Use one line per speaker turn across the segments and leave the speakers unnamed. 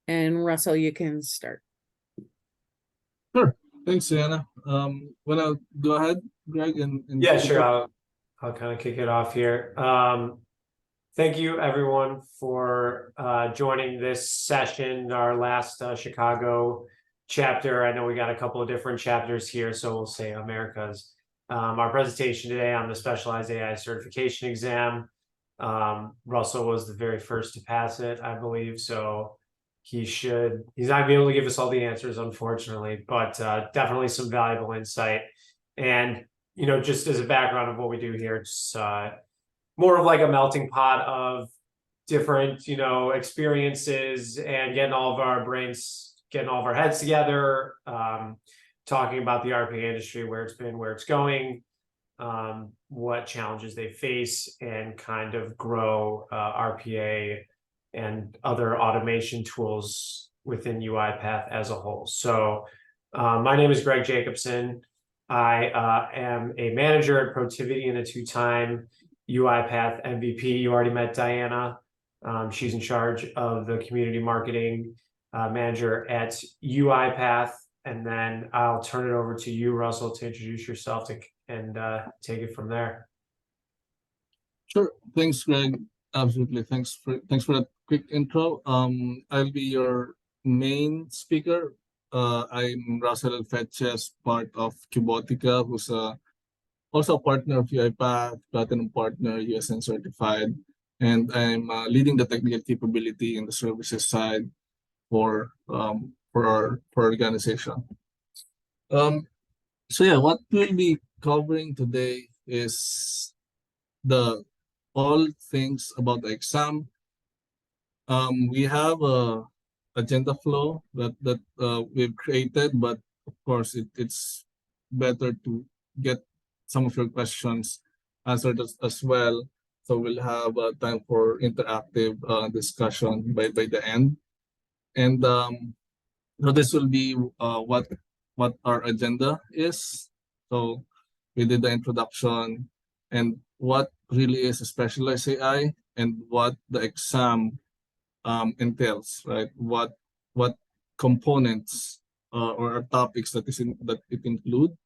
And Russell, you can start.
Sure. Thanks, Sienna. Wanna go ahead, Greg, and
yeah, sure. I'll kind of kick it off here. Thank you, everyone, for joining this session, our last Chicago chapter. I know we got a couple of different chapters here, so we'll say America's. Our presentation today on the Specialized AI Certification Exam. Russell was the very first to pass it, I believe, so he's not gonna be able to give us all the answers, unfortunately, but definitely some valuable insight. And, you know, just as a background of what we do here, it's more of like a melting pot of different, you know, experiences and getting all of our heads together, talking about the RPA industry, where it's been, where it's going, what challenges they face, and kind of grow RPA and other automation tools within UiPath as a whole. So my name is Greg Jacobson. I am a manager at Protiviti and a two-time UiPath MVP. You already met Diana. She's in charge of the community marketing manager at UiPath. And then I'll turn it over to you, Russell, to introduce yourself and take it from there.
Sure. Thanks, Greg. Absolutely. Thanks for that quick intro. I'll be your main speaker. I'm Russel Alfeche, part of Cubotica, who's also a partner of UiPath, Platinum Partner, USN certified, and I'm leading the technical capability in the services side for our organization. So yeah, what we'll be covering today is all things about the exam. We have a agenda flow that we've created, but of course it's better to get some of your questions answered as well. So we'll have time for interactive discussion by the end. And so this will be what our agenda is. So we did the introduction and what really is a specialized AI and what the exam entails, right? What components or topics that it include,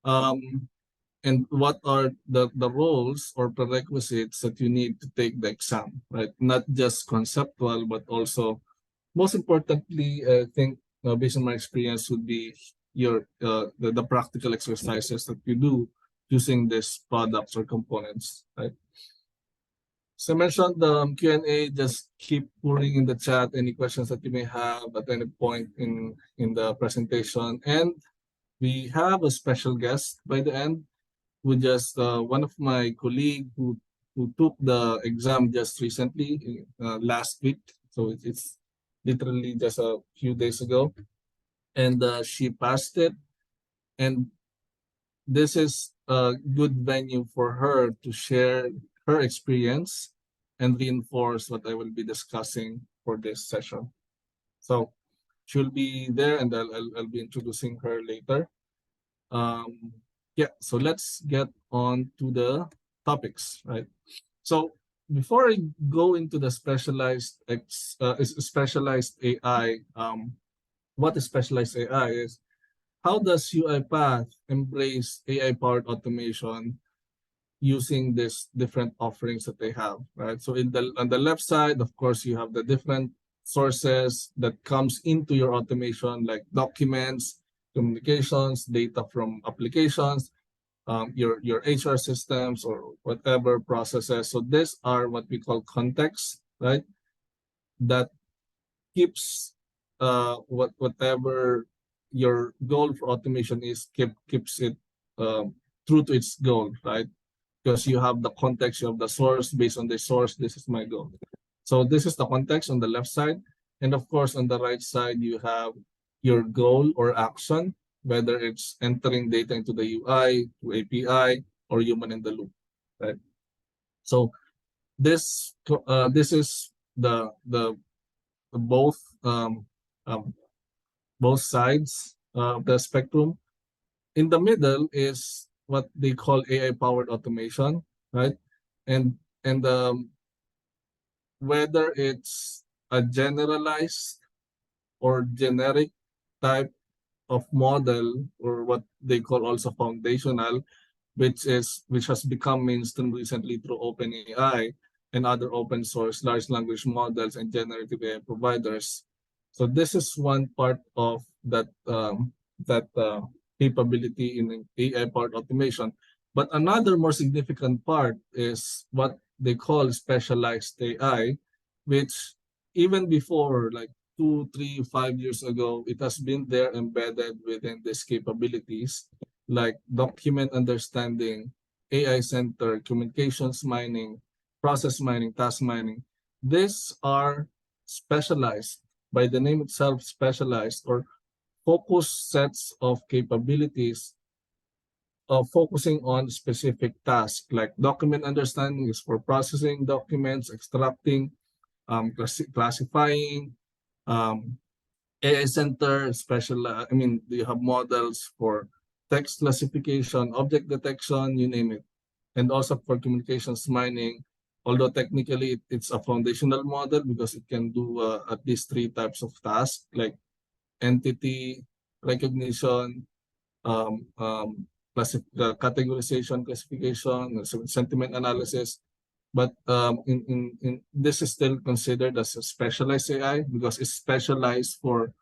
and what are the roles or prerequisites that you need to take the exam, right? Not just conceptual, but also, most importantly, I think based on my experience, would be the practical exercises that you do using these products or components, right? So I mentioned the Q&A, just keep pouring in the chat any questions that you may have at any point in the presentation. And we have a special guest by the end, who just one of my colleague who took the exam just recently, last week. So it's literally just a few days ago. And she passed it. And this is a good venue for her to share her experience and reinforce what I will be discussing for this session. So she'll be there, and I'll be introducing her later. Yeah, so let's get on to the topics, right? So before I go into the specialized AI, what is specialized AI is, how does UiPath embrace AI-powered automation using these different offerings that they have, right? So on the left side, of course, you have the different sources that comes into your automation, like documents, communications, data from applications, your HR systems or whatever processes. So these are what we call context, right? That keeps whatever your goal for automation is, keeps it true to its goal, right? Because you have the context, you have the source. Based on the source, this is my goal. So this is the context on the left side. And of course, on the right side, you have your goal or action, whether it's entering data into the UI, to API, or human in the loop, right? So this is the both sides of the spectrum. In the middle is what they call AI-powered automation, right? And whether it's a generalized or generic type of model, or what they call also foundational, which has become mainstream recently through OpenAI and other open source large language models and generative AI providers. So this is one part of that capability in AI-powered automation. But another more significant part is what they call specialized AI, which even before, like 2, 3, 5 years ago, it has been there embedded within these capabilities, like document understanding, AI center, communications mining, process mining, task mining. These are specialized, by the name itself, specialized or focused sets of capabilities focusing on specific tasks. Like document understanding is for processing documents, extracting, classifying, AI center, you have models for text classification, object detection, you name it. And also for communications mining, although technically it's a foundational model because it can do at least 3 types of tasks, like entity recognition, categorization, classification, sentiment analysis. But this is still considered as a specialized AI because it's specialized for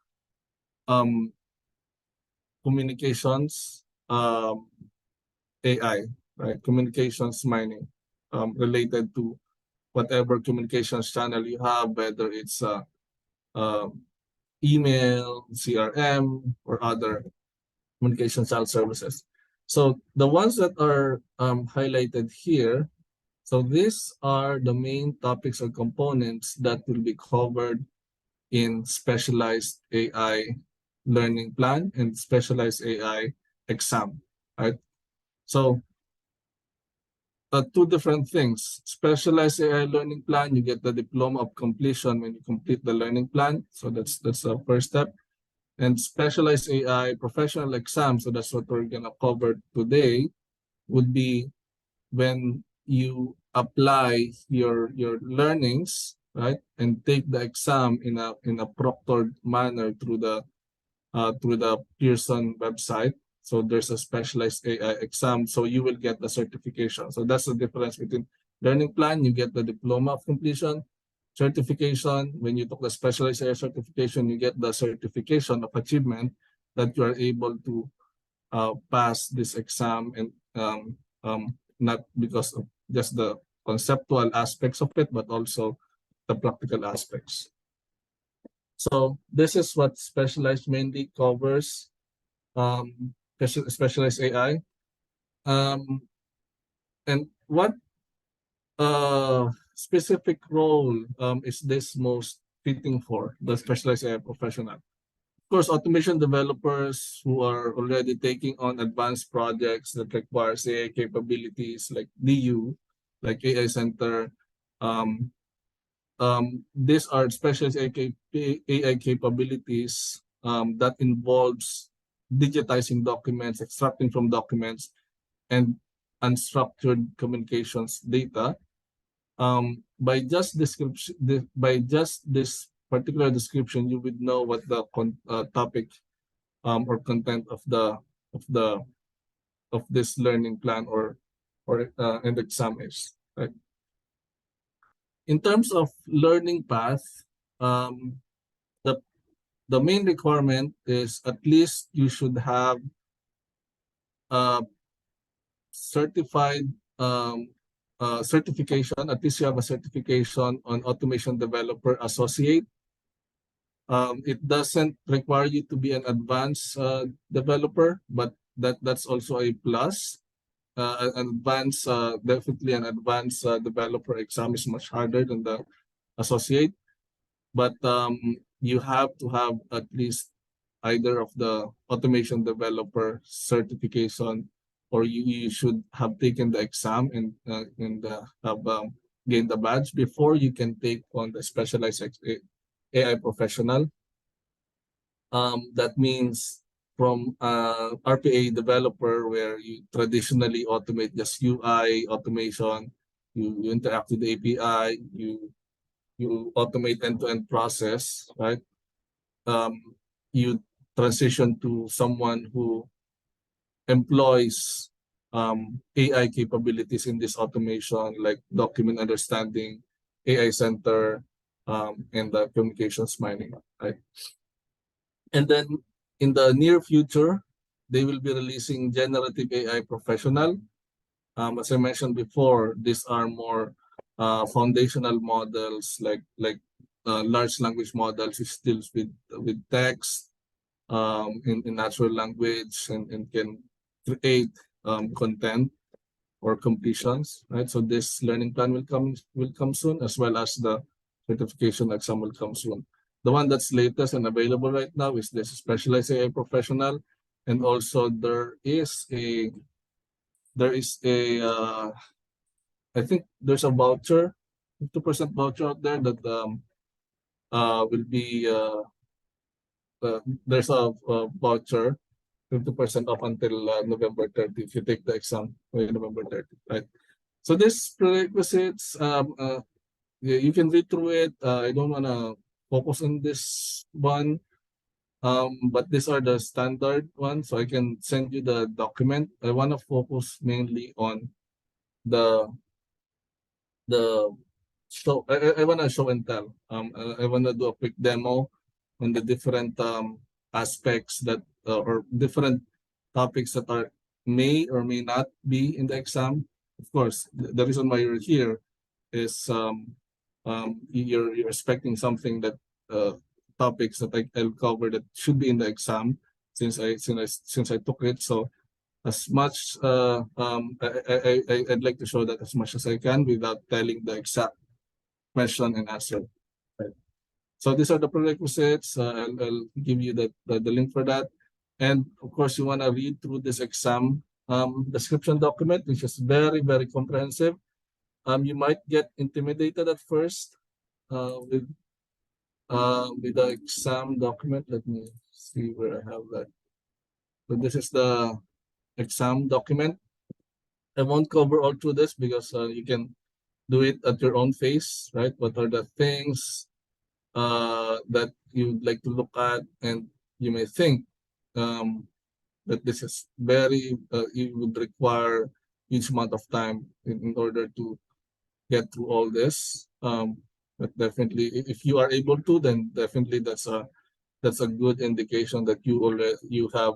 communications AI, right? Communications mining related to whatever communications channel you have, whether it's email, CRM, or other communication channel services. So the ones that are highlighted here, so these are the main topics or components that will be covered in specialized AI learning plan and specialized AI exam, right? So 2 different things. Specialized AI learning plan, you get the diploma of completion when you complete the learning plan. So that's the first step. And specialized AI professional exam, so that's what we're gonna cover today, would be when you apply your learnings, right, and take the exam in a proctored manner through the Pearson website. So there's a specialized AI exam, so you will get the certification. So that's the difference between learning plan, you get the diploma of completion. Certification, when you took the specialized AI certification, you get the certification of achievement that you are able to pass this exam, and not because of just the conceptual aspects of it, but also the practical aspects. So this is what specialized mainly covers, specialized AI. And what specific role is this most fitting for the specialized AI professional? Of course, automation developers who are already taking on advanced projects that requires AI capabilities like DU, like AI Center. These are specialized AI capabilities that involves digitizing documents, extracting from documents, and unstructured communications data. By just this particular description, you would know what the topic or content of this learning plan or an exam is, right? In terms of learning path, the main requirement is at least you should have certified certification. At least you have a certification on automation developer associate. It doesn't require you to be an advanced developer, but that's also a plus. Definitely an advanced developer exam is much harder than the associate, but you have to have at least either of the automation developer certification, or you should have taken the exam and have gained the badge before you can take on the specialized AI professional. That means from RPA developer, where you traditionally automate just UI automation, you interact with the API, you automate end-to-end process, right? you transition to someone who employs AI capabilities in this automation, like document understanding, AI center, and the communications mining, right? And then in the near future, they will be releasing generative AI professional. As I mentioned before, these are more foundational models, like large language models, which deals with text in natural language and can create content or completions, right? So this learning plan will come soon, as well as the certification exam will come soon. The one that's latest and available right now is this specialized AI professional, and also there is a I think there's a voucher, 50% voucher out there that will be there's a voucher 50% off until November 30 if you take the exam by November 30, right? So this prerequisites, you can read through it. I don't want to focus on this one, but these are the standard ones, so I can send you the document. I want to focus mainly on the show. I want to show and tell. I want to do a quick demo on the different aspects that or different topics that are may or may not be in the exam. Of course, the reason why you're here is you're expecting something that topics that I'll cover that should be in the exam since I took it. So as much I'd like to show that as much as I can without telling the exact question and answer. Right. So these are the prerequisites. I'll give you the link for that. And of course, you want to read through this exam description document, which is very, very comprehensive. You might get intimidated at first with the exam document. Let me see where I have that. So this is the exam document. I won't cover all through this because you can do it at your own pace, right? What are the things that you'd like to look at, and you may think that this is very, it would require huge amount of time in order to get through all this. But definitely, if you are able to, then definitely that's a good indication that you have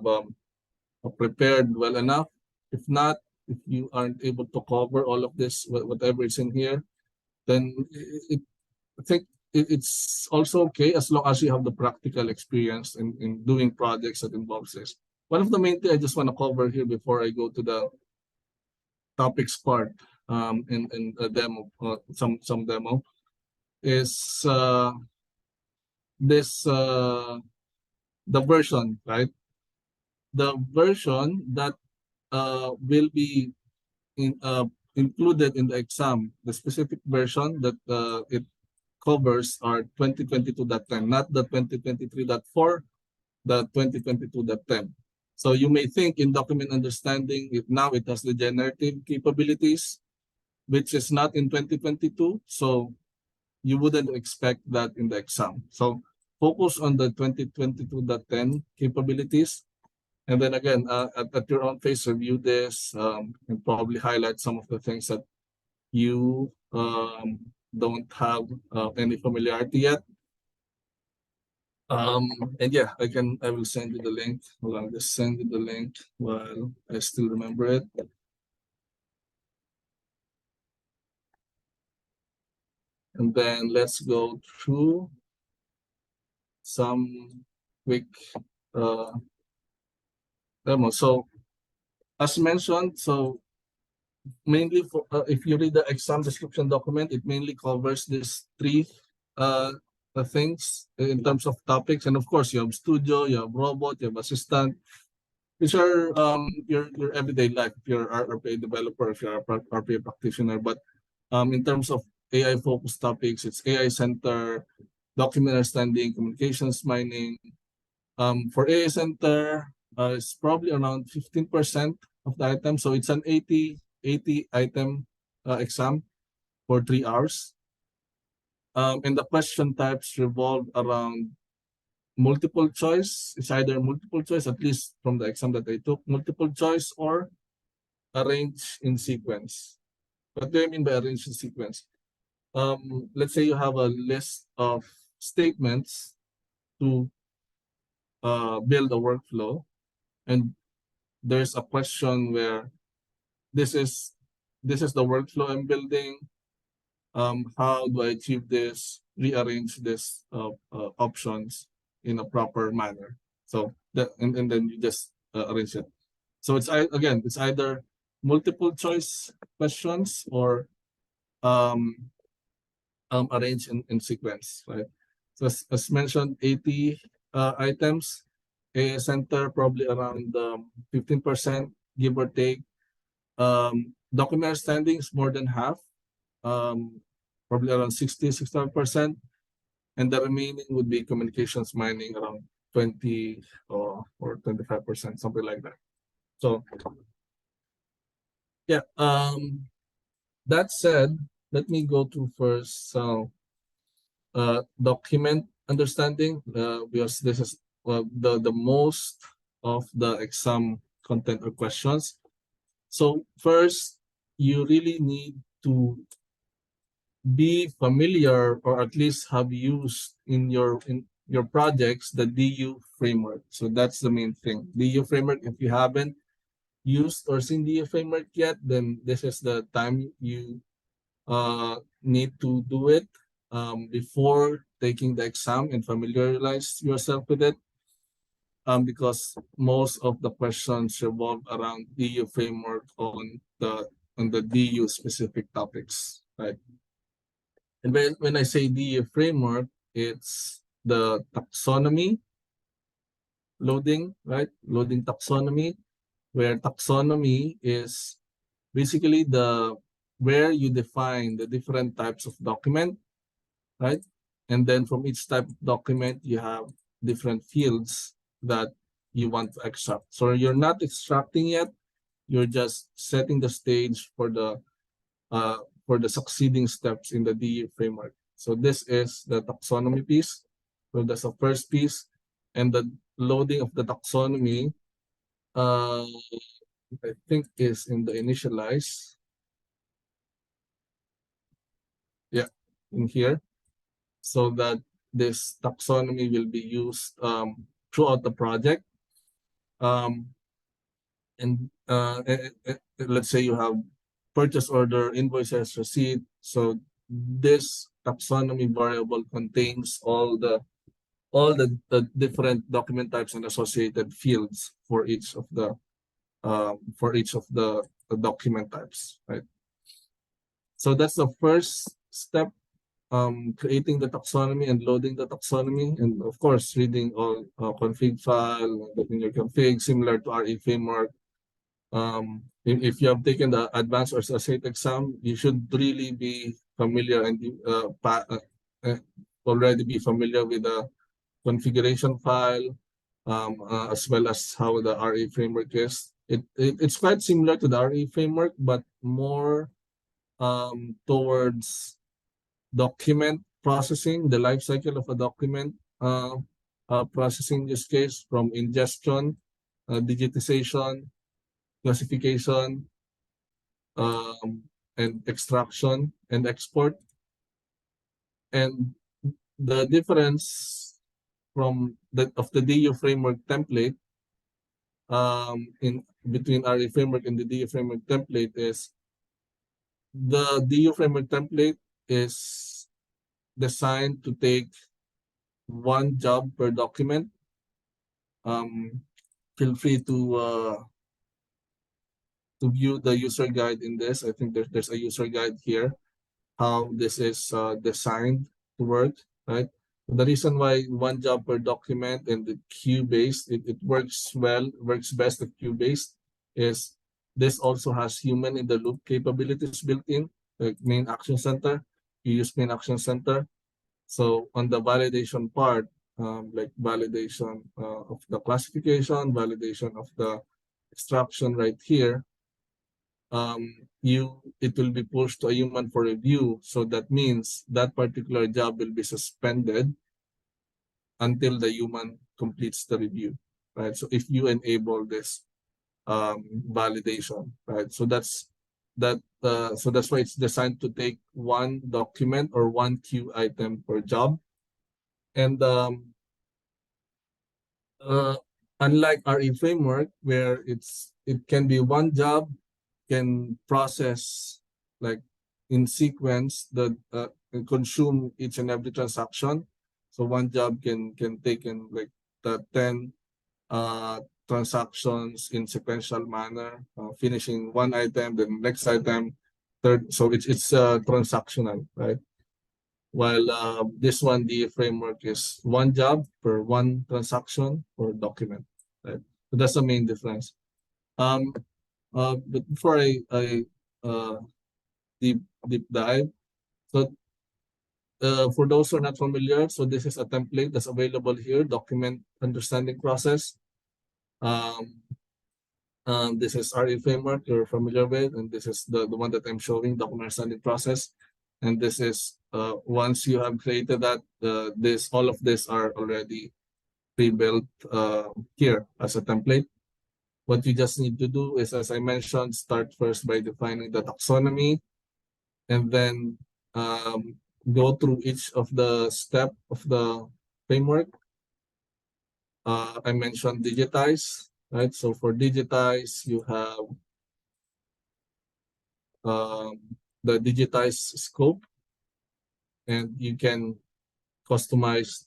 prepared well enough. If not, if you aren't able to cover all of this, whatever is in here, then I think it's also okay as long as you have the practical experience in doing projects that involves this. One of the main things I just want to cover here before I go to the topics part in a demo, some demo, is this the version, right? The version that will be included in the exam, the specific version that it covers are 2022.10, not the 2023.4, the 2022.10. So you may think in document understanding, now it has the generative capabilities, which is not in 2022. So you wouldn't expect that in the exam. So focus on the 2022.10 capabilities. And then again, at your own pace, review this and probably highlight some of the things that you don't have any familiarity yet. And yeah, I will send you the link. Hold on, just send you the link while I still remember it. And then let's go through some quick demo. So as mentioned, so mainly for if you read the exam description document, it mainly covers these three things in terms of topics. And of course, you have studio, you have robot, you have assistant, which are your everyday life if you're an RPA developer, if you're a RPA practitioner. But in terms of AI focused topics, it's AI center, document understanding, communications mining. For AI center, it's probably around 15% of the item. So it's an 80 item exam for 3 hours. And the question types revolve around multiple choice. It's either multiple choice, at least from the exam that I took, multiple choice or arrange in sequence. What do I mean by arrange in sequence? Let's say you have a list of statements to build a workflow, and there's a question where this is the workflow I'm building. How do I achieve this? Rearrange this options in a proper manner. So that and then you just arrange it. So again, it's either multiple choice questions or arranged in sequence, right? So as mentioned, 80 items, a center probably around 15%, give or take. Document standings more than half, probably around 65%, and the remaining would be communications mining around 20 or 25%, something like that. So yeah, that said, let me go to first document understanding, because this is the most of the exam content or questions. So first, you really need to be familiar, or at least have used in your projects, the DU framework. So that's the main thing. DU framework, if you haven't used or seen DU framework yet, then this is the time you need to do it before taking the exam and familiarize yourself with it, because most of the questions revolve around DU framework on the DU specific topics, right? And when I say DU framework, it's the taxonomy loading, right? Loading taxonomy, where taxonomy is basically where you define the different types of document, right? And then from each type of document, you have different fields that you want to extract. So you're not extracting yet, you're just setting the stage for the succeeding steps in the DU framework. So this is the taxonomy piece. So that's the first piece. And the loading of the taxonomy, I think is in the initialize. Yeah, in here. So that this taxonomy will be used throughout the project. Let's say you have purchase order, invoices, receipt. So this taxonomy variable contains all the different document types and associated fields for each of the document types, right? So that's the first step, creating the taxonomy and loading the taxonomy, and of course reading all config file, getting your config similar to RE framework. If you have taken the advanced or associate exam, you should really be familiar and already be familiar with the configuration file, as well as how the RE framework is. It's quite similar to the RE framework, but more towards document processing, the life cycle of a document processing, in this case, from ingestion, digitization, classification, and extraction and export. And the difference from of the DU framework template in between RE framework and the DU framework template is the DU framework template is designed to take one job per document. Feel free to view the user guide in this. I think there's a user guide here, how this is designed to work, right? The reason why one job per document and the queue-based, it works best with queue-based, is this also has human in the loop capabilities built in, like main action center. You use main action center. So on the validation part, like validation of the classification, validation of the extraction right here, it will be pushed to a human for review. So that means that particular job will be suspended until the human completes the review, right? So if you enable this validation, right? So that's why it's designed to take one document or one queue item per job. And unlike RE framework, where it can be one job can process like in sequence the and consume each and every transaction. So one job can take in like the 10 transactions in sequential manner, finishing one item, then next item, third. So it's transactional, right? While this one, the framework is one job per one transaction or document, right? So that's the main difference. But before I deep dive, so for those who are not familiar, so this is a template that's available here, document understanding process. This is RE framework you're familiar with, and this is the one that I'm showing, document understanding process. And this is once you have created that, all of this are already pre-built here as a template. What you just need to do is, as I mentioned, start first by defining the taxonomy, and then go through each of the step of the framework. I mentioned digitize, right? So for digitize, you have the digitize scope, and you can customize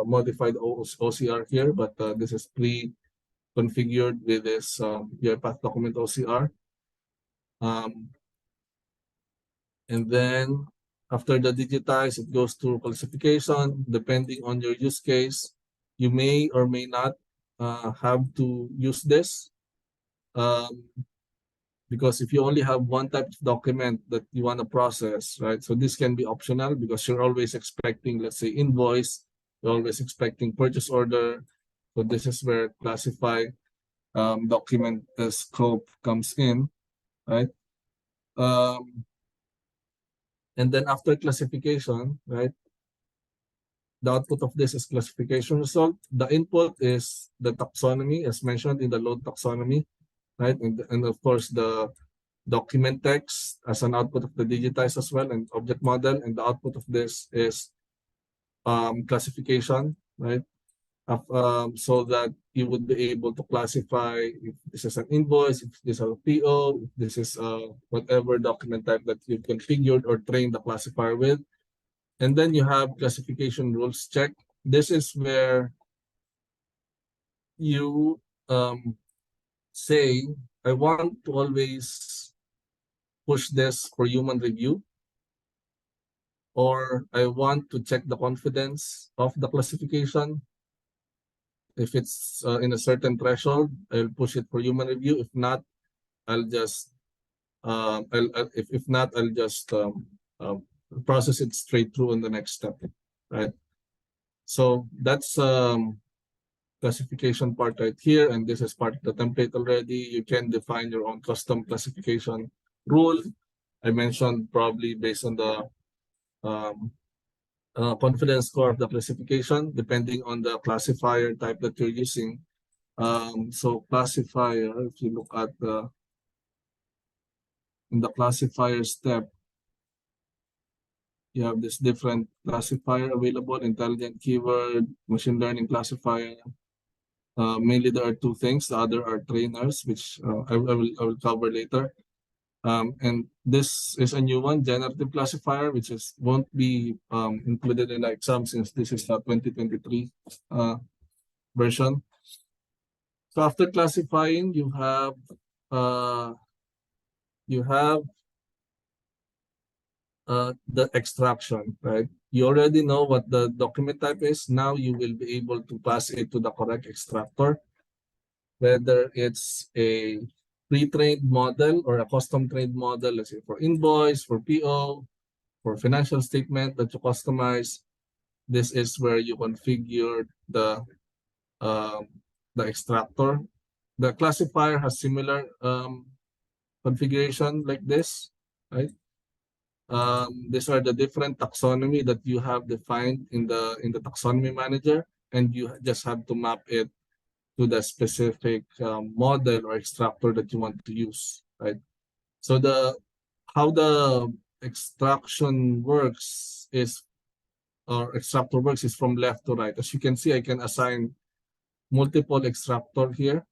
modified OCR here, but this is pre-configured with this UiPath document OCR. And then after the digitize, it goes to classification. Depending on your use case, you may or may not have to use this. Because if you only have one type of document that you want to process, right? So this can be optional because you're always expecting, let's say, invoice, you're always expecting purchase order. So this is where classify document scope comes in, right? And then after classification, right? The output of this is classification result. The input is the taxonomy, as mentioned in the load taxonomy, right? And of course, the document text as an output of the digitize as well, and object model. And the output of this is classification, right? So that you would be able to classify if this is an invoice, if this is a PO, if this is whatever document type that you've configured or trained the classifier with. And then you have classification rules check. This is where you say, I want to always push this for human review, or I want to check the confidence of the classification. If it's in a certain threshold, I'll push it for human review. If not, I'll just if not, I'll just process it straight through on the next step, right? So that's classification part right here, and this is part of the template already. You can define your own custom classification rule. I mentioned probably based on the confidence score of the classification, depending on the classifier type that you're using. So classifier, if you look at in the classifier step, you have this different classifier available: intelligent keyword, machine learning classifier. Mainly there are two things. The other are trainers, which I will cover later. And this is a new one, generative classifier, which won't be included in the exam since this is the 2023 version. So after classifying, you have the extraction, right? You already know what the document type is. Now you will be able to pass it to the correct extractor, whether it's a pre-trained model or a custom trained model, let's say for invoice, for PO, for financial statement that you customize. This is where you configure the extractor. The classifier has similar configuration like this, right? These are the different taxonomy that you have defined in the taxonomy manager. and you just have to map it to the specific model or extractor that you want to use, right? So how the extraction works is, or extractor works is from left to right. As you can see, I can assign multiple extractor here,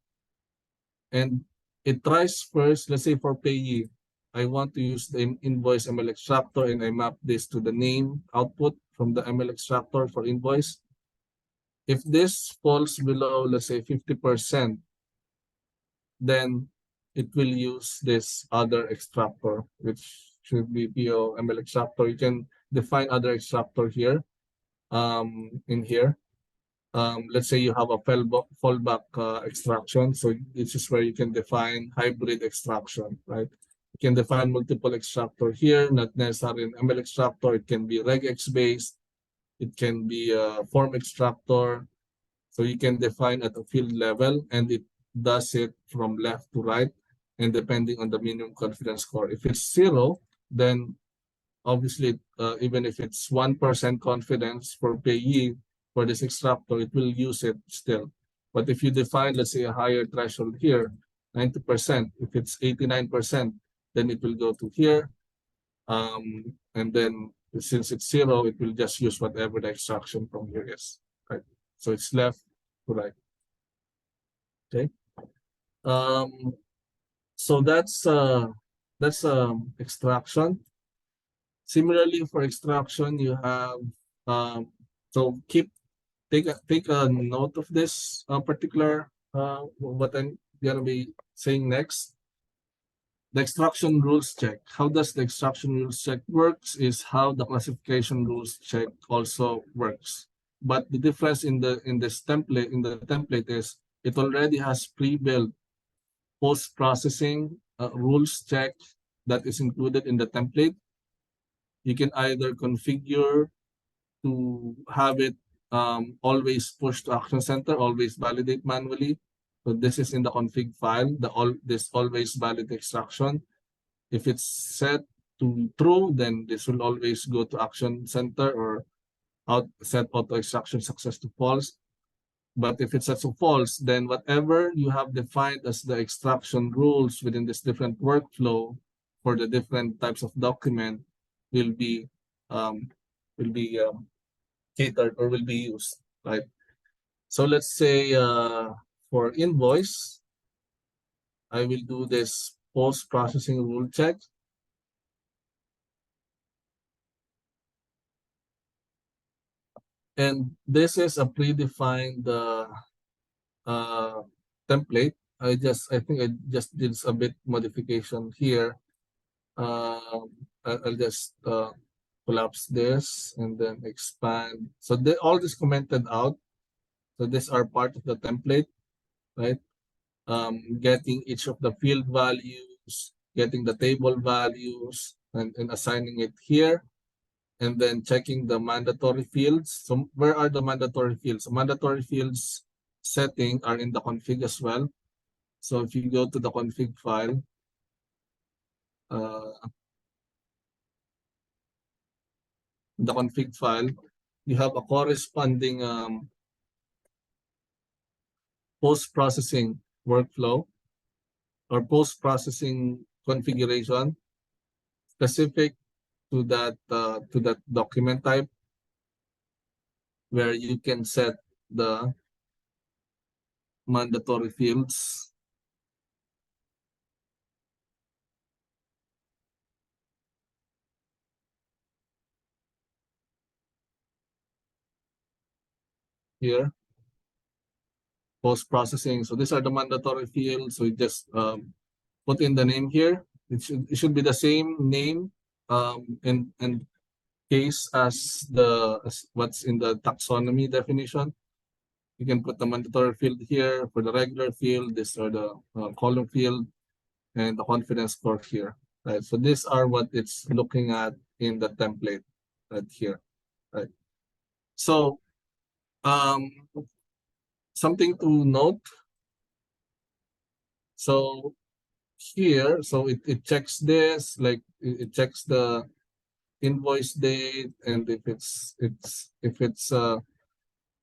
and it tries first, let's say for payee, I want to use the invoice ML extractor, and I map this to the name output from the ML extractor for invoice. If this falls below, let's say 50%, then it will use this other extractor, which should be PO ML extractor. You can define other extractor here, in here. Let's say you have a fallback extraction. So this is where you can define hybrid extraction, right? You can define multiple extractor here, not necessarily an ML extractor. It can be regex based. It can be a form extractor. So you can define at a field level, and it does it from left to right, and depending on the minimum confidence score. If it's 0, then obviously, even if it's 1% confidence for payee for this extractor, it will use it still. But if you define, let's say, a higher threshold here, 90%, if it's 89%, then it will go to here. And then since it's 0, it will just use whatever the extraction from here is, right? So it's left to right. Okay. So that's extraction. Similarly, for extraction, you have so take a note of this particular what I'm gonna be saying next. The extraction rules check. How does the extraction rules check works is how the classification rules check also works. But the difference in the template is it already has pre-built post-processing rules check that is included in the template. You can either configure to have it always push to Action Center, always validate manually. So this is in the config file, this always validate extraction. If it's set to true, then this will always go to Action Center, or set auto extraction success to false. But if it's set to false, then whatever you have defined as the extraction rules within this different workflow for the different types of document will be catered or will be used, right? So let's say for invoice, I will do this post-processing rule check. And this is a predefined template. I think I just did a bit modification here. I'll just collapse this and then expand. So all this commented out. So these are part of the template, right? Getting each of the field values, getting the table values, and assigning it here, and then checking the mandatory fields. So where are the mandatory fields? The mandatory fields setting are in the config as well. So if you go to the config file, the config file, you have a corresponding post-processing workflow or post-processing configuration specific to that document type, where you can set the mandatory fields. Here, post-processing. So these are the mandatory fields. So you just put in the name here. It should be the same name in case as what's in the taxonomy definition. You can put the mandatory field here. For the regular field, these are the column field, and the confidence score here. Right. So these are what it's looking at in the template right here. Right. So something to note. So here, so it checks this, like it checks the invoice date, and if it's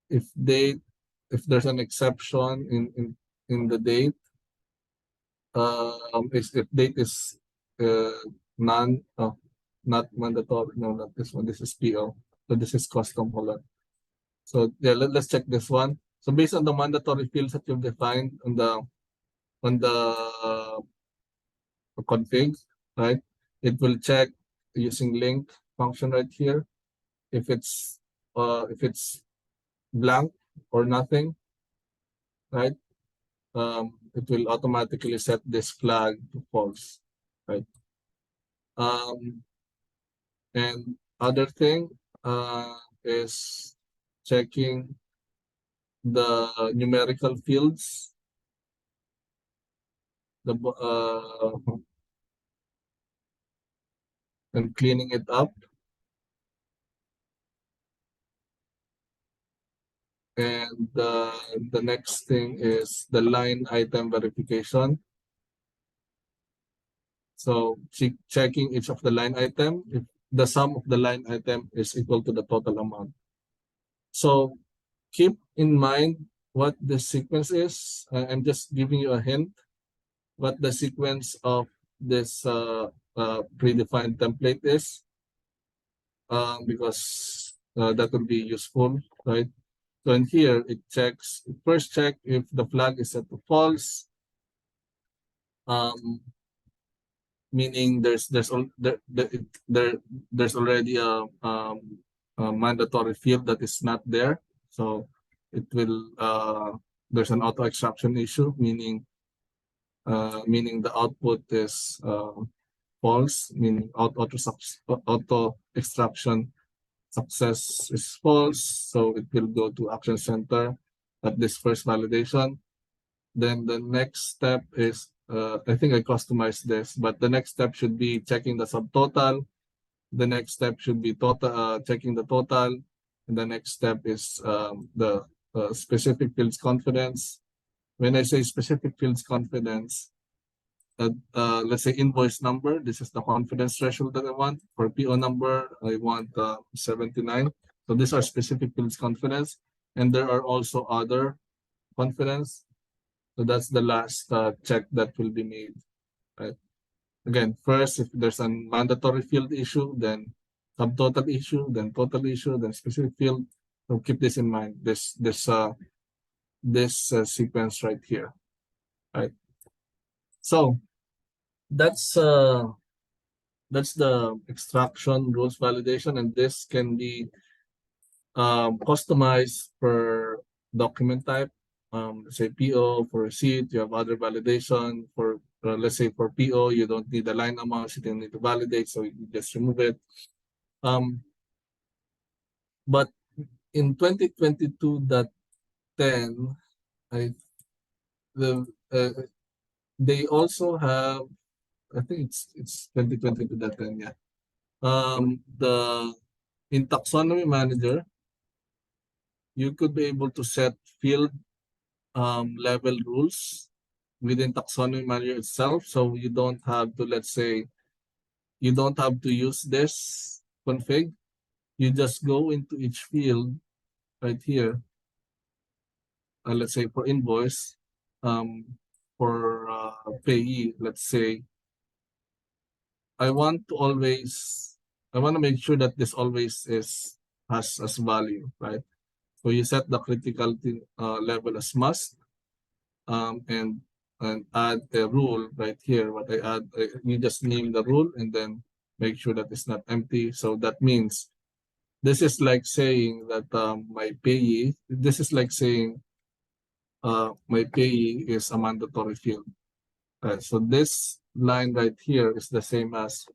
if there's an exception in the date, if date is non not mandatory, no, not this one. This is PO. So this is custom. Hold on. So yeah, let's check this one. So based on the mandatory fields that you've defined on the config, right? It will check using link function right here. If it's blank or nothing, right? It will automatically set this flag to false, right? And other thing is checking the numerical fields, and cleaning it up. And the next thing is the line item verification. So checking each of the line item, if the sum of the line item is equal to the total amount. So keep in mind what the sequence is. I'm just giving you a hint what the sequence of this predefined template is, because that will be useful, right? So in here, it first check if the flag is set to false, meaning there's already a mandatory field that is not there. So it will there's an auto extraction issue, meaning the output is false, meaning auto extraction success is false. So it will go to Action Center at this first validation. Then the next step is, I think I customized this, but the next step should be checking the subtotal. The next step should be checking the total. And the next step is the specific fields confidence. When I say specific fields confidence, let's say invoice number, this is the confidence threshold that I want. For PO number, I want 79. So these are specific fields confidence. And there are also other confidence. So that's the last check that will be made, right? Again, first, if there's a mandatory field issue, then subtotal issue, then total issue, then specific field. So keep this in mind. This sequence right here, right? So that's the extraction rules validation, and this can be customized per document type. Let's say PO for receipt, you have other validation for, let's say for PO, you don't need the line amounts, you don't need to validate, so you just remove it. But in 2022.10, they also have, I think it's 2022.10, yeah. In taxonomy manager, you could be able to set field level rules within taxonomy manager itself. So you don't have to, let's say, you don't have to use this config. You just go into each field right here. Let's say for invoice, for payee, let's say, I want to make sure that this always has as value, right? So you set the criticality level as must, and add a rule right here. What I add, you just name the rule and then make sure that it's not empty. So that means this is like saying that my payee. This is like saying my payee is a mandatory field. Right. So this line right here is the same as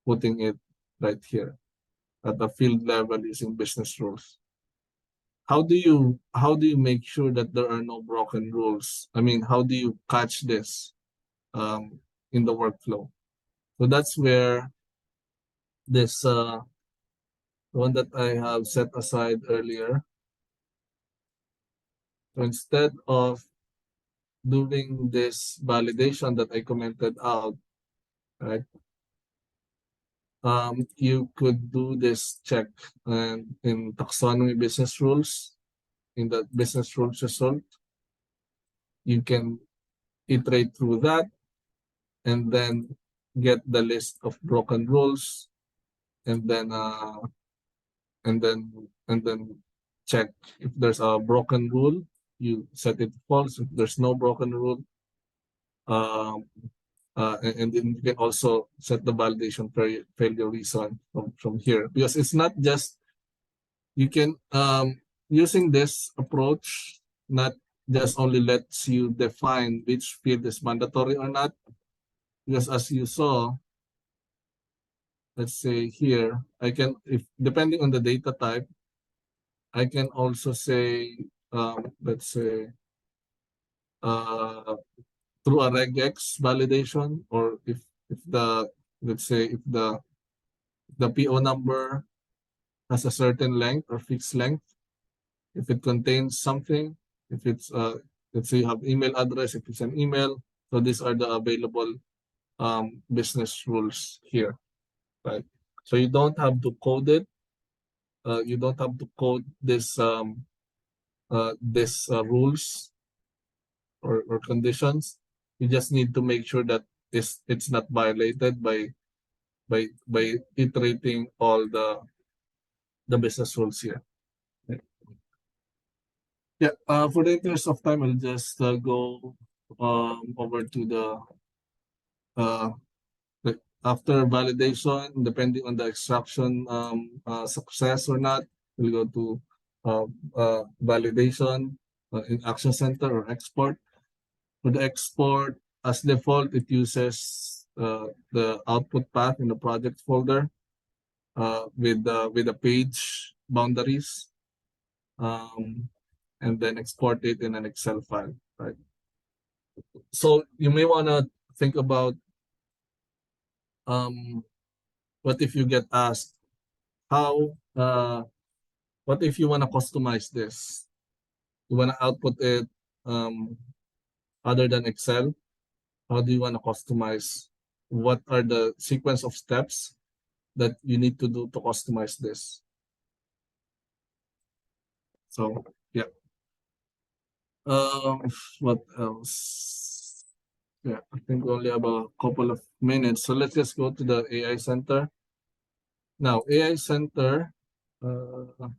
putting it right here at the field level using business rules. How do you make sure that there are no broken rules? I mean, how do you catch this in the workflow? So that's where this one that I have set aside earlier. So instead of doing this validation that I commented out, right? You could do this check and in taxonomy business rules. in the business rules result. You can iterate through that and then get the list of broken rules, and then check if there's a broken rule. You set it false. If there's no broken rule, and then you can also set the validation failure reason from here, because it's not just you can using this approach not just only lets you define which field is mandatory or not, because as you saw, let's say here, I can, if depending on the data type, I can also say, let's say, through a regex validation, or if the, let's say, if the PO number has a certain length or fixed length, if it contains something, if it's let's say you have email address, if it's an email, so these are the available business rules here, right? So you don't have to code it. You don't have to code this rules or conditions. You just need to make sure that it's not violated by iterating all the business rules here. Yeah. For the interest of time, I'll just go over to uh, after validation, depending on the extraction success or not, we'll go to validation in Action Center or export. For the export, as default, it uses the output path in the project folder with the page boundaries, and then export it in an Excel file, right? So you may want to think about what if you get asked how what if you want to customize this, you want to output it other than Excel, how do you want to customize, what are the sequence of steps that you need to do to customize this? So yeah, what else? Yeah, I think we only have a couple of minutes, so let's just go to the AI Center. Now, AI Center, so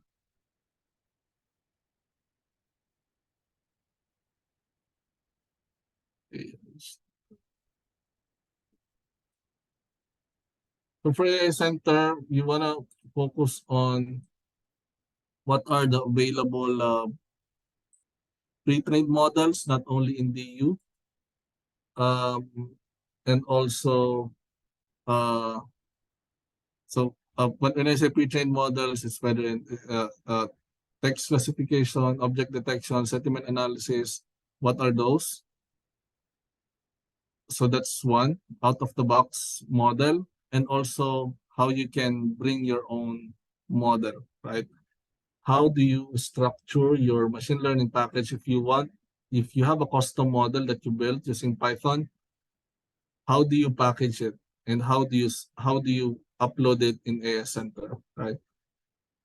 for AI Center, you want to focus on what are the available pre-trained models, not only in DU, and also when I say pre-trained models, it's whether in text classification, object detection, sentiment analysis. What are those? So that's one out of the box model, and also how you can bring your own model, right? How do you structure your machine learning package if you want? If you have a custom model that you built using Python, how do you package it, and how do you upload it in AI Center, right?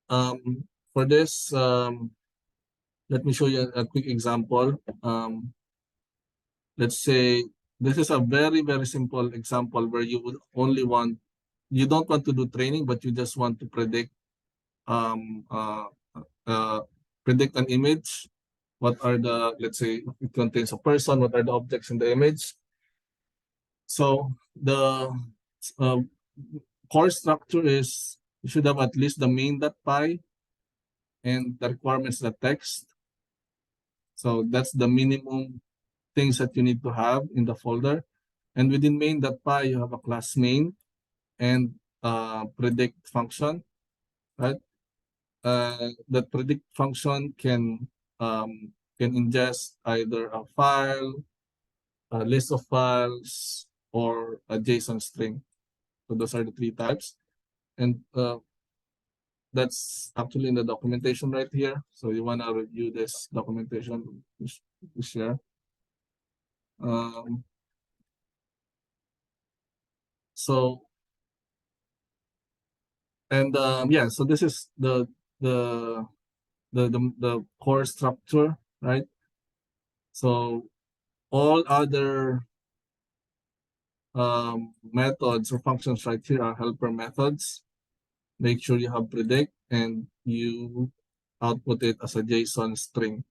For this, let me show you a quick example. Let's say this is a very, very simple example where you would only want, you don't want to do training, but you just want to predict predict an image. What are the, let's say it contains a person, what are the objects in the image? So the core structure is you should have at least the main.py and the requirements the text. So that's the minimum things that you need to have in the folder. And within main.py, you have a class main and predict function, right? That predict function can ingest either a file, a list of files, or a JSON string. So those are the three types. And that's actually in the documentation right here. So you want to review this documentation we share. So and yeah, so this is the the core structure, right? So all other methods or functions right here are helper methods. Make sure you have predict and you output it as a JSON string.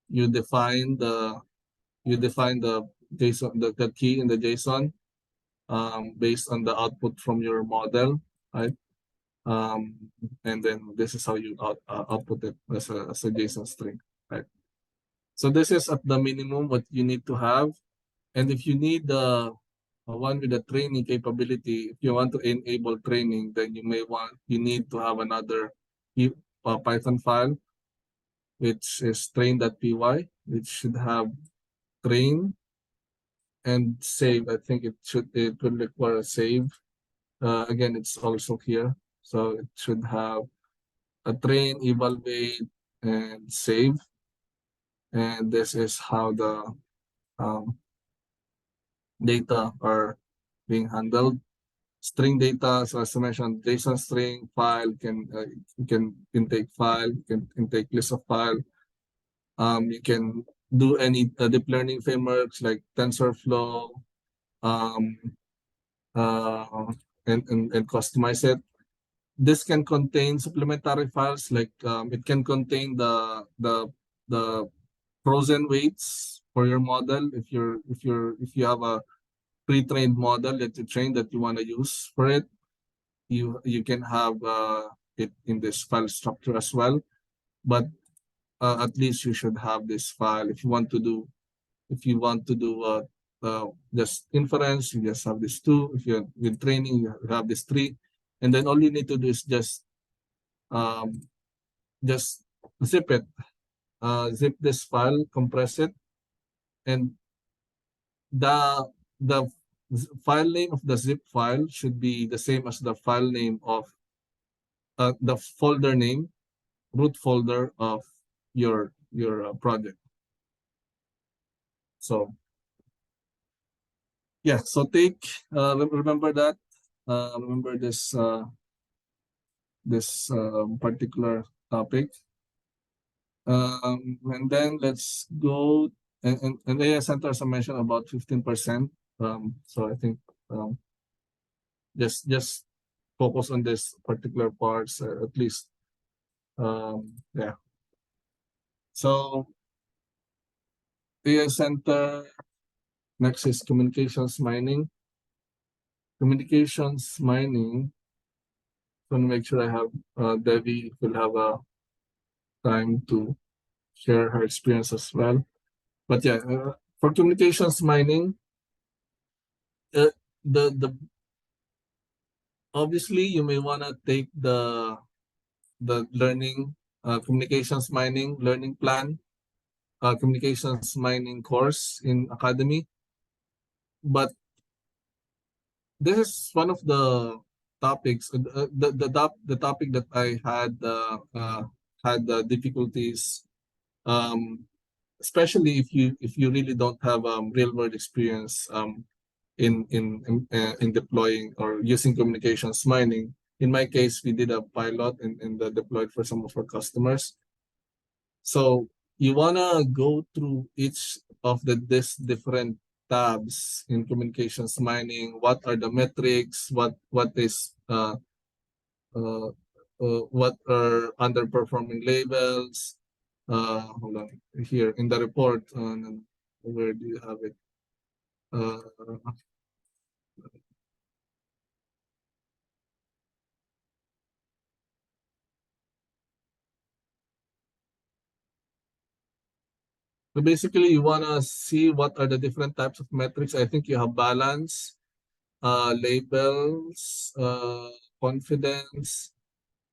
You define the JSON the key in the JSON based on the output from your model, right? And then this is how you output it as a JSON string, right? So this is at the minimum what you need to have. And if you need the one with the training capability, if you want to enable training, then you need to have another Python file, which is train.py, which should have train and save. I think it will require a save. Again, it's also here. So it should have a train, evaluate, and save. And this is how the data are being handled. String data, so as I mentioned, JSON string file you can intake file, you can intake list of file. You can do any deep learning frameworks like TensorFlow, and customize it. This can contain supplementary files like it can contain the frozen weights for your model if you have a pre-trained model that you train that you want to use for it. You can have it in this file structure as well, but at least you should have this file if you want to do just inference. You just have this two. If you're with training, you have this three, and then all you need to do is just zip it, zip this file, compress it, and the file name of the zip file should be the same as the file name of the folder name, root folder of your project. So yeah, so remember that, remember this particular topic, and then let's go and AI Center, as I mentioned, about 15%. So I think just focus on this particular parts, at least. Yeah. So AI Center, next is communications mining. Communications mining, I want to make sure I have Debbie will have a time to share her experience as well. But yeah, for communications mining, the obviously you may want to take the learning communications mining learning plan, communications mining course in Academy. But this is one of the topics, the topic that I had difficulties, especially if you really don't have real world experience in deploying or using communications mining. In my case, we did a pilot and deployed for some of our customers. So you wanna go through each of this different tabs in communications mining. What are the metrics? What are underperforming labels? Hold on, here in the report. Where do you have it? So basically, you want to see what are the different types of metrics. I think you have balance, labels, confidence,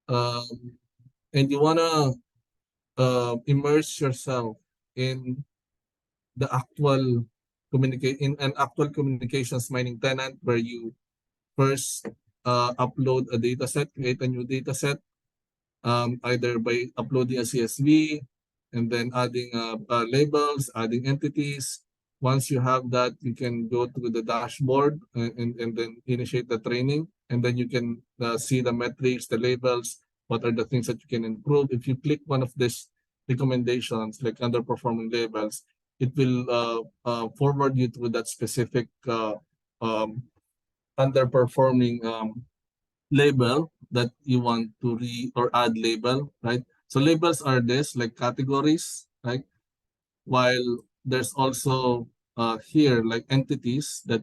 and you want to immerse yourself in the actual in an actual communications mining tenant where you first upload a data set, create a new data set, either by uploading a CSV and then adding labels, adding entities. Once you have that, you can go to the dashboard and then initiate the training. And then you can see the metrics, the labels, what are the things that you can improve. If you click one of these recommendations, like underperforming labels, it will forward you to that specific underperforming label that you want to or add label, right? So labels are this, like categories, right? While there's also here like entities that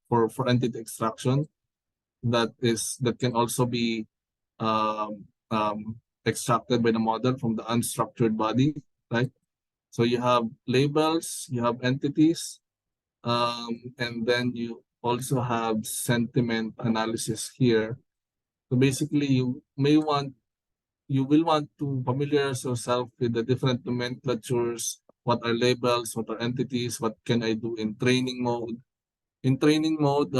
for entity extraction that can also be um, extracted by the model from the unstructured body, right? So you have labels, you have entities, and then you also have sentiment analysis here. So basically, you will want to familiarize yourself with the different nomenclatures. What are labels? What are entities? What can I do in training mode? In training mode,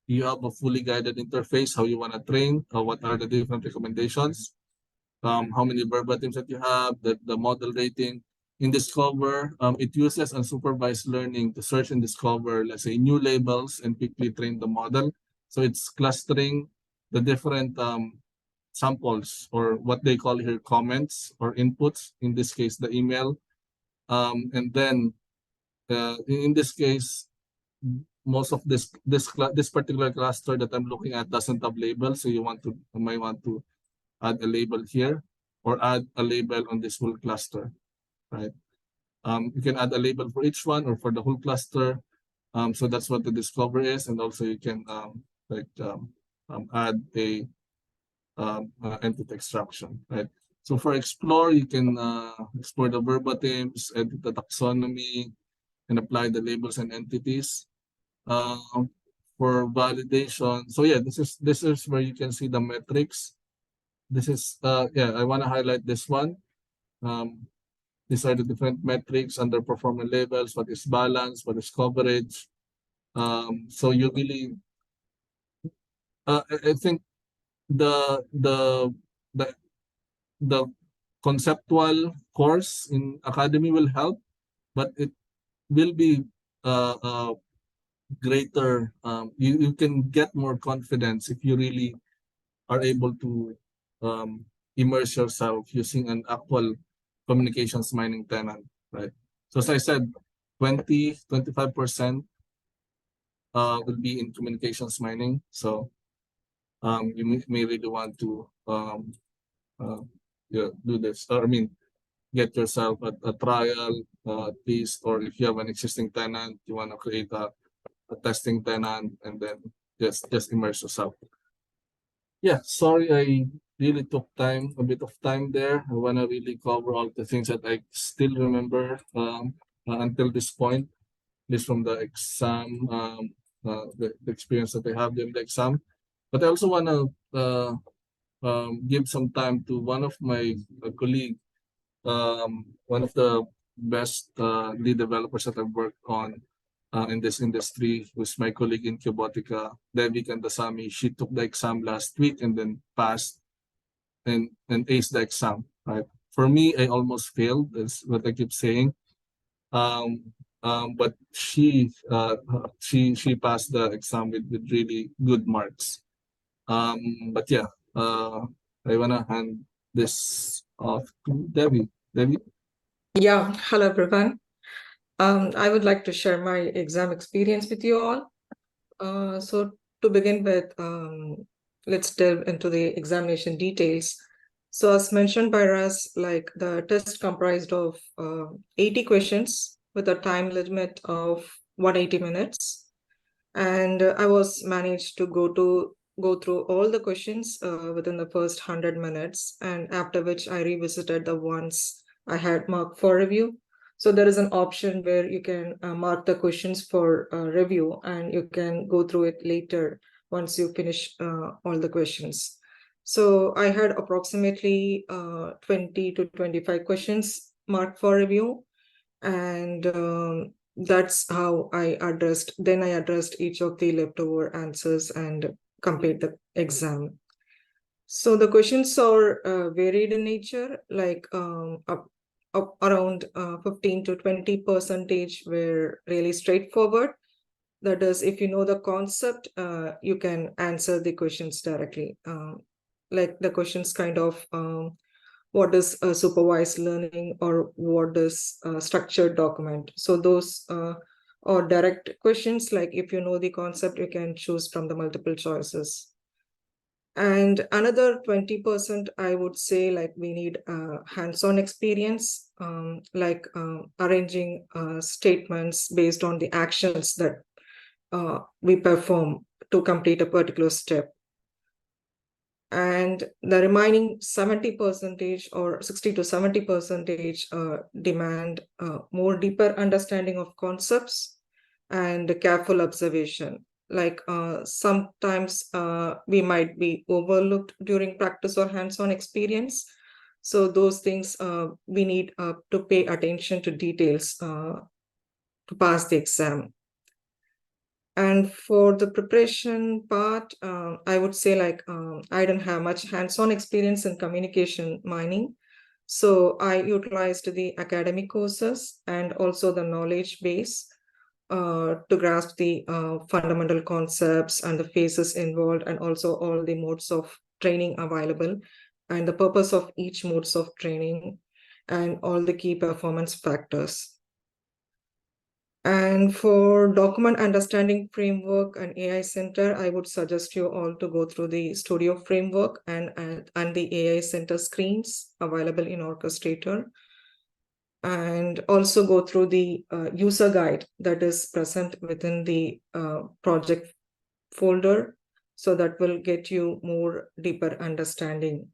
you have a fully guided interface, how you want to train, what are the different recommendations, how many verbatims that you have, the model rating. In Discover, it uses unsupervised learning to search and discover, let's say, new labels and quickly train the model. So it's clustering the different samples, or what they call here comments or inputs, in this case, the email. And then in this case, most of this particular cluster that I'm looking at doesn't have labels, so you might want to add a label here or add a label on this whole cluster, right? You can add a label for each one or for the whole cluster. So that's what the Discover is, and also you can add a entity extraction, right? So for Explore, you can explore the verbatims, edit the taxonomy, and apply the labels and entities. For validation, so yeah, this is where you can see the metrics. This is I want to highlight this one. These are the different metrics under performance labels. What is balance? What is coverage? So you really, I think the conceptual course in academy will help, but it will be greater. You can get more confidence if you really are able to immerse yourself using an actual communications mining tenant, right? So as I said, 25% will be in communications mining. So you may really want to do this, or I mean, get yourself a trial at least, or if you have an existing tenant, you want to create a testing tenant, and then just immerse yourself. Yeah, sorry, I really took a bit of time there. I want to really cover all the things that I still remember until this point, at least from the exam, the experience that I have during the exam. But I also want to give some time to one of my colleague, one of the best lead developers that I've worked on in this industry, who's my colleague in Cubotica, Devi Kandasamy. She took the exam last week and then passed and aced the exam, right? For me, I almost failed. That's what I keep saying. But she passed the exam with really good marks. But yeah, I wanna hand this off to Devi. Devi?
Yeah, hello everyone. I would like to share my exam experience with you all. So to begin with, let's delve into the examination details. So as mentioned by Russ, like the test comprised of 80 questions with a time limit of 180 minutes. And I was managed to go through all the questions within the first 100 minutes, and after which I revisited the ones I had marked for review. So there is an option where you can mark the questions for review, and you can go through it later once you finish all the questions. So I had approximately 20 to 25 questions marked for review, and that's how I addressed each of the leftover answers and complete the exam. So the questions are varied in nature, like up around 15 to 20% were really straightforward. That is, if you know the concept, you can answer the questions directly. like the questions kind of what is supervised learning or what is structured document. So those or direct questions, like if you know the concept, you can choose from the multiple choices. And another 20%, I would say, like we need hands-on experience, like arranging statements based on the actions that we perform to complete a particular step. And the remaining 70% or 60 to 70% demand more deeper understanding of concepts and careful observation. Like sometimes we might be overlooked during practice or hands-on experience. So those things we need to pay attention to details to pass the exam. And for the preparation part, I would say like I don't have much hands-on experience in communication mining. So I utilized the academic courses and also the knowledge base to grasp the fundamental concepts and the phases involved, and also all the modes of training available and the purpose of each modes of training and all the key performance factors. And for document understanding framework and AI Center, I would suggest you all to go through the Studio framework and the AI Center screens available in Orchestrator. And also go through the user guide that is present within the project folder. So that will get you more deeper understanding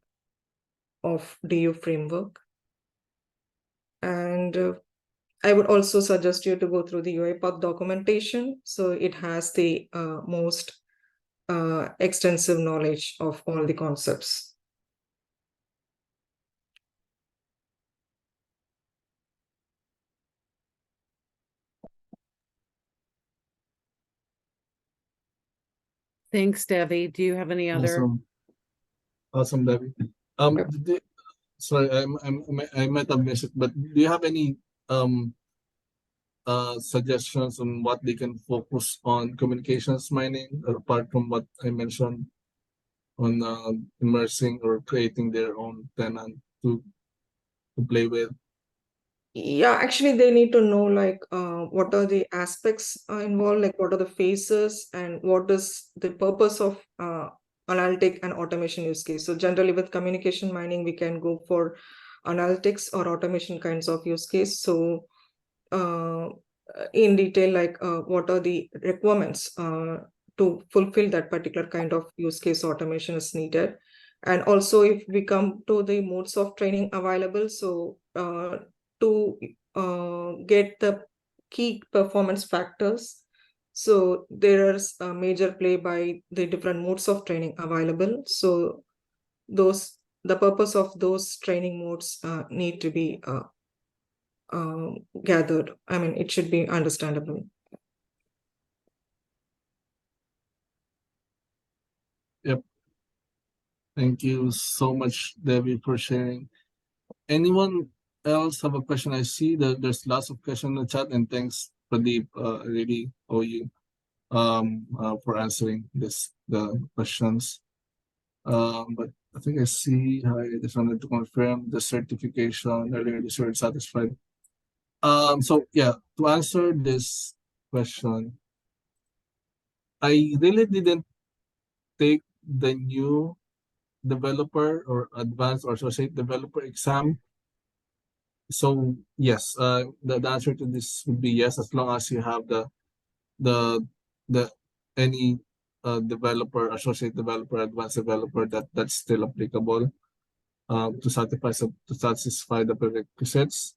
of DU framework. And I would also suggest you to go through the UiPath documentation. So it has the most extensive knowledge of all the concepts.
Thanks, Devi. Do you have any other?
Awesome, Debbie. Sorry, I might have missed it, but do you have any suggestions on what they can focus on communications mining, apart from what I mentioned on immersing or creating their own tenant to play with?
Yeah, actually, they need to know like what are the aspects involved, like what are the phases and what is the purpose of analytic and automation use case. So generally with communication mining, we can go for analytics or automation kinds of use case. So in detail, like what are the requirements to fulfill that particular kind of use case automation is needed. And also if we come to the modes of training available, so to get the key performance factors, so there is a major play by the different modes of training available. So the purpose of those training modes need to be gathered. I mean, it should be understandable.
Yep. Thank you so much, Debbie, for sharing. Anyone else have a question? I see that there's lots of questions in the chat, and thanks, Pradeep. I really owe you for answering the questions. But I think I see. I just wanted to confirm the certification earlier this year. Satisfied. So yeah, to answer this question, I really didn't take the new developer or advanced or associate developer exam. So yes, the answer to this would be yes, as long as you have the any developer, associate developer, advanced developer, that's still applicable to satisfy the prerequisites.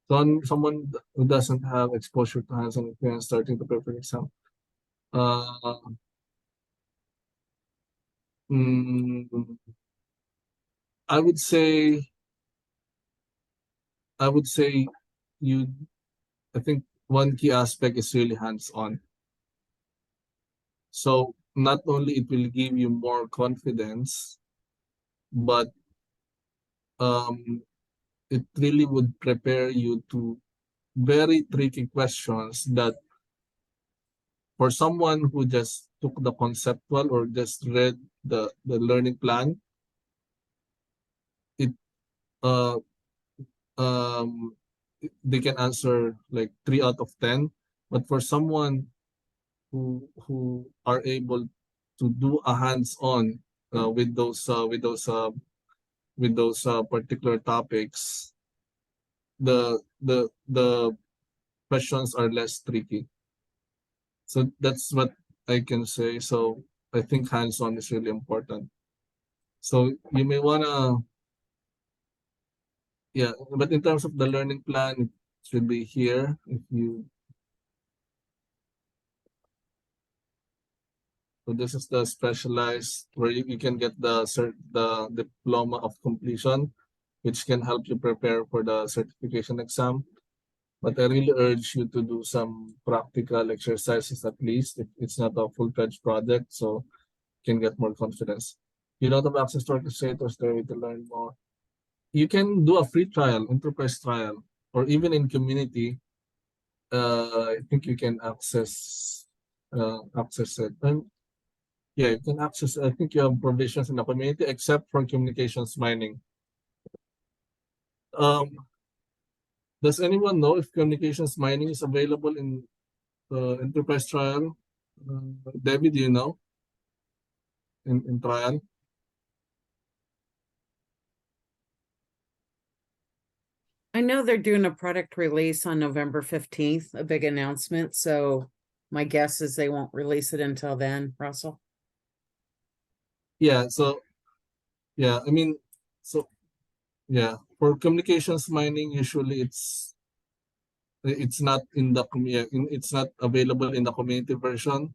So someone who doesn't have exposure to hands-on experience starting to prepare for exam. I would say you. I think one key aspect is really hands-on. So not only it will give you more confidence, but it really would prepare you to very tricky questions that for someone who just took the conceptual or just read the learning plan, uh they can answer like 3 out of 10, but for someone who are able to do a hands-on with those particular topics, the questions are less tricky. So that's what I can say. So I think hands-on is really important. So you may wanna, yeah, but in terms of the learning plan, it should be here. If you, so this is the specialized where you can get the diploma of completion, which can help you prepare for the certification exam. But I really urge you to do some practical exercises at least if it's not a full-fledged project, so you can get more confidence. You don't have access to orchestrators there to learn more. You can do a free trial, enterprise trial, or even in community. I think you can access it. And yeah, you can access. I think you have provisions in the community, except for communications mining. Does anyone know if communications mining is available in the enterprise trial? Debbie, do you know? In trial?
I know they're doing a product release on November 15th, a big announcement. So my guess is they won't release it until then, Russell.
Yeah, so yeah, I mean, so yeah, for communications mining, usually it's not in the it's not available in the community version.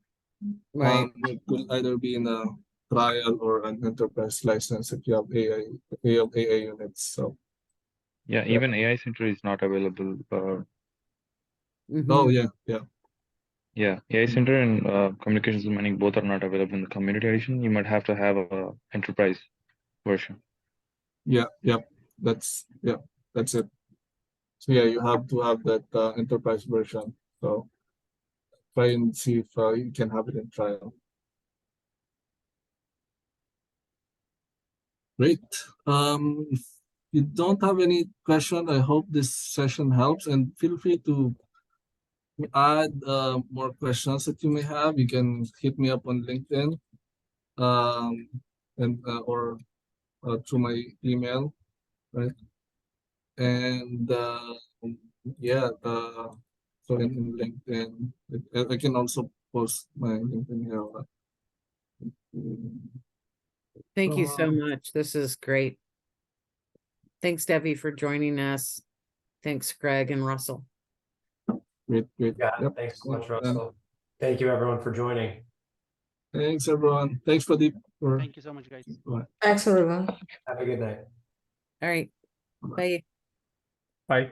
Right.
It could either be in a trial or an enterprise license if you have AI units. So
Yeah, even AI Center is not available.
Mhm.
oh yeah, yeah.
Yeah, AI Center and Communications Mining both are not available in the community edition. You might have to have a enterprise version.
Yeah, that's it. So yeah, you have to have that enterprise version. So try and see if you can have it in trial. Great. If you don't have any question, I hope this session helps, and feel free to add more questions that you may have. You can hit me up on LinkedIn, and or through my email, right? And yeah, so in LinkedIn, I can also post my LinkedIn here.
Thank you so
Um,
much. This is great. Thanks, Debbie, for joining us. Thanks, Greg and Russell.
Great.
Yeah,
Yep.
thanks so much,
And
Russell. Thank you, everyone, for joining.
thanks, everyone. Thanks for
Thank you so much, guys.
Thanks, everyone.
Have a good night.
All right. Bye.
Bye.